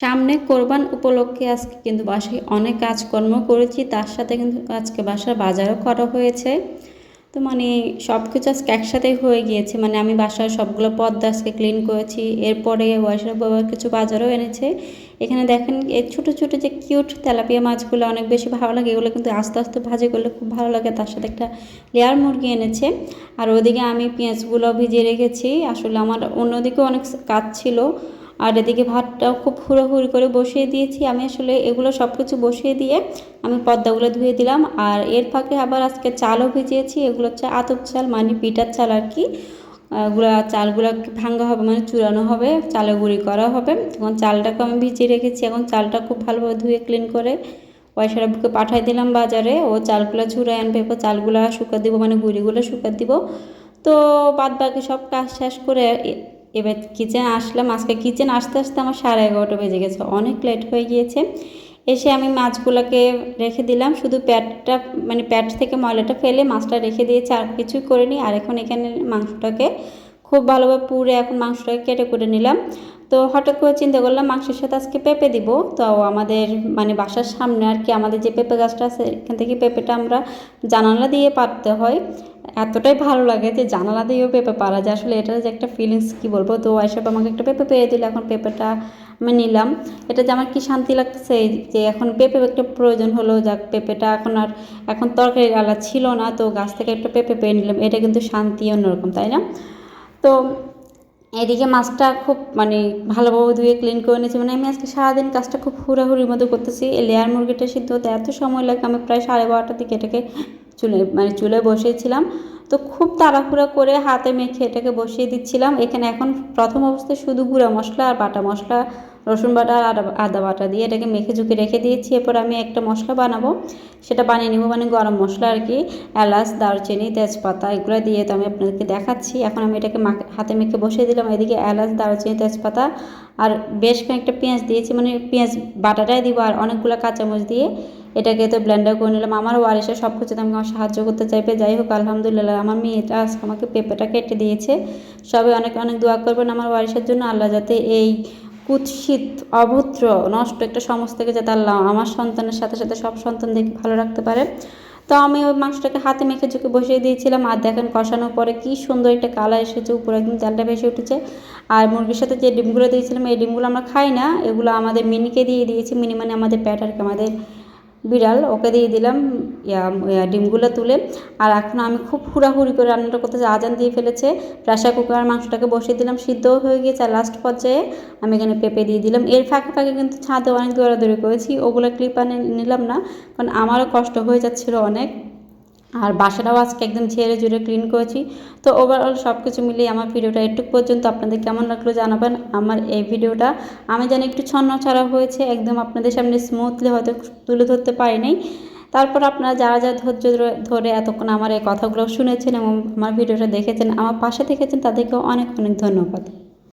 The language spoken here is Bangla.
সামনে কোরবান উপলক্ষে আজকে কিন্তু বাসায় অনেক কাজকর্ম করেছি। তার সাথে কিন্তু আজকে বাসার বাজারও করা হয়েছে। তো সব কিছু আজকে একসাথেই হয়ে গিয়েছে। আমি বাসার সবগুলো পর্দা আজকে ক্লিন করেছি। এরপরে ওয়াইফের বাবা কিছু বাজারও এনেছে। এখানে দেখেন এই ছোটো ছোটো যে কিউট তেলাপিয়া মাছগুলো অনেক বেশি ভালো লাগে। এগুলো কিন্তু আস্তে আস্তে ভাজি করলে খুব ভালো লাগে। তার সাথে একটা লেয়ার মুরগি এনেছে। আর ওদিকে আমি পেঁয়াজগুলো ভিজিয়ে রেখেছি। আসলে আমার অন্যদিকেও অনেক কাজ ছিল। আর এদিকে ভাতটাও খুব হুড়োহুড়ি করে বসিয়ে দিয়েছি। আমি আসলে এগুলো সব কিছু বসিয়ে দিয়ে আমি পর্দাগুলো ধুয়ে দিলাম। আর এর ফাঁকে আবার আজকে চালও ভিজিয়েছি। এগুলো হচ্ছে আতপ চাল, পিঠার চাল আর কি। চালগুলো ভাঙা হবে, চূড়ানো হবে, চালে গুঁড়ি করা হবে। এখন চালটাকে আমি ভিজিয়ে রেখেছি। এখন চালটা খুব ভালোভাবে ধুয়ে ক্লিন করে পয়সার বুকে পাঠিয়ে দিলাম বাজারে। ও চালগুলো ঝুড়ে আনবে, এরপর চালগুলো শুকা দিব, গুঁড়িগুলো শুকা দিব। তো বাদ বাকি সব কাজ শেষ করে এবার কিচেনে আসলাম। আজকে কিচেন আসতে আসতে আমার 11:30 বেজে গেছে, অনেক লেট হয়ে গিয়েছে। এসে আমি মাছগুলোকে রেখে দিলাম, শুধু প্যাটটা প্যাট থেকে ময়লাটা ফেলে মাছটা রেখে দিয়েছি, আর কিছুই করিনি। আর এখন এখানে মাংসটাকে খুব ভালোভাবে পুড়ে এখন মাংসটাকে কেটে করে নিলাম। তো হঠাৎ করে চিন্তা করলাম মাংসের সাথে আজকে পেঁপে দিব। তো আমাদের বাসার সামনে আর কি আমাদের যে পেঁপে গাছটা আছে, এখান থেকে পেঁপেটা আমরা জানালা দিয়ে পাড়তে হয়। এতটাই ভালো লাগে যে জানালা দিয়েও পেঁপে পাড়া যায়। আসলে এটার যে একটা ফিলিংস কী বলবো। তো এসব আমাকে একটা পেঁপে পেয়ে দিল। এখন পেঁপেটা আমি নিলাম। এটা যে আমার কি শান্তি লাগতেছে যে এখন পেঁপে একটা প্রয়োজন হলো। যাক, পেঁপেটা এখন তরকারি আলা ছিল না, তো গাছ থেকে একটা পেঁপে পেয়ে নিলাম। এটা কিন্তু শান্তি অন্যরকম, তাই না? তো এদিকে মাছটা খুব ভালোভাবে ধুয়ে ক্লিন করে নিয়েছি। আমি আজকে সারাদিন কাজটা খুব হুড়াহুড়ির মতো করতেছি। এই লেয়ার মুরগিটা সিদ্ধ হতে এত সময় লাগে, আমি প্রায় 12:30টার দিকে এটাকে চুলে বসিয়েছিলাম। তো খুব তাড়াহুড়া করে হাতে মেখে এটাকে বসিয়ে দিচ্ছিলাম। এখন প্রথম অবস্থায় শুধু গুঁড়া মশলা আর বাটা মশলা, রসুন বাটা আর আদা বাটা দিয়ে এটাকে মেখে ঝুঁকে রেখে দিয়েছি। এরপর আমি একটা মশলা বানাবো, সেটা বানিয়ে নেবো। গরম মশলা আর কি, এলাচ, দারচিনি, তেজপাতা এগুলো দিয়ে তো আমি আপনাদেরকে দেখাচ্ছি। এখন আমি এটাকে হাতে মেখে বসিয়ে দিলাম। এদিকে এলাচ, দারচিনি, তেজপাতা আর বেশ কয়েকটা পেঁয়াজ দিয়েছি। পেঁয়াজ বাটাটাই দিব, আর অনেকগুলো কাঁচামরিচ দিয়ে এটাকে তো ব্লেন্ডার করে নিলাম। আমার ওয়ারিশা সব কিছুতে আমাকে সাহায্য করতে চাইবে। যাই হোক, আলহামদুলিল্লাহ আমার মেয়েটা আজকে আমাকে পেঁপেটা কেটে দিয়েছে। সবাই অনেক অনেক দোয়া করবেন আমার ওয়ারিশার জন্য। আল্লাহ যাতে এই কুৎসিত, অভদ্র, নষ্ট একটা সমাজ থেকে যাতে আল্লাহ আমার সন্তানের সাথে সাথে সব সন্তানদেরকে ভালো রাখতে পারে। তো আমি ওই মাংসটাকে হাতে মেখে ঝুঁকে বসিয়ে দিয়েছিলাম। আর দেখেন কষানোর পরে কি সুন্দর একটা কালার এসেছে, উপরে একদম জালটা ভেসে উঠেছে। আর মুরগির সাথে যে ডিমগুলো দিয়েছিলাম, এই ডিমগুলো আমরা খাই না, এগুলো আমাদের মিনিকে দিয়ে দিয়েছি। মিনি আমাদের প্যাট আর কি, আমাদের বিড়াল, ওকে দিয়ে দিলাম ডিমগুলো তুলে। আর এখন আমি খুব হুড়াহুড়ি করে রান্নাটা করতেছি, আজান দিয়ে ফেলেছে। প্রেসার কুকার মাংসটাকে বসিয়ে দিলাম, সিদ্ধও হয়ে গিয়েছে। আর লাস্ট পর্যায়ে আমি এখানে পেঁপে দিয়ে দিলাম। এর ফাঁকে ফাঁকে কিন্তু ছাদে অনেক দৌড়াদৌড়ি করেছি, ওগুলো ক্লিপ নিলাম না, কারণ আমারও কষ্ট হয়ে যাচ্ছিলো অনেক। আর বাসাটাও আজকে একদম ঝেড়ে ঝুড়ে ক্লিন করেছি। তো ওভারঅল সব কিছু মিলিয়ে আমার ভিডিওটা একটু পর্যন্ত। আপনাদের কেমন লাগলো জানাবেন। আমার এই ভিডিওটা আমি জানি একটু ছন্নছাড়া হয়েছে, একদম আপনাদের সামনে স্মুথলি হয়তো তুলে ধরতে পারিনি। তারপর আপনারা যারা যারা ধৈর্য ধরে এতক্ষণ আমার এই কথাগুলো শুনেছেন এবং আমার ভিডিওটা দেখেছেন, আমার পাশে থেকেছেন, তাদেরকে অনেক অনেক ধন্যবাদ।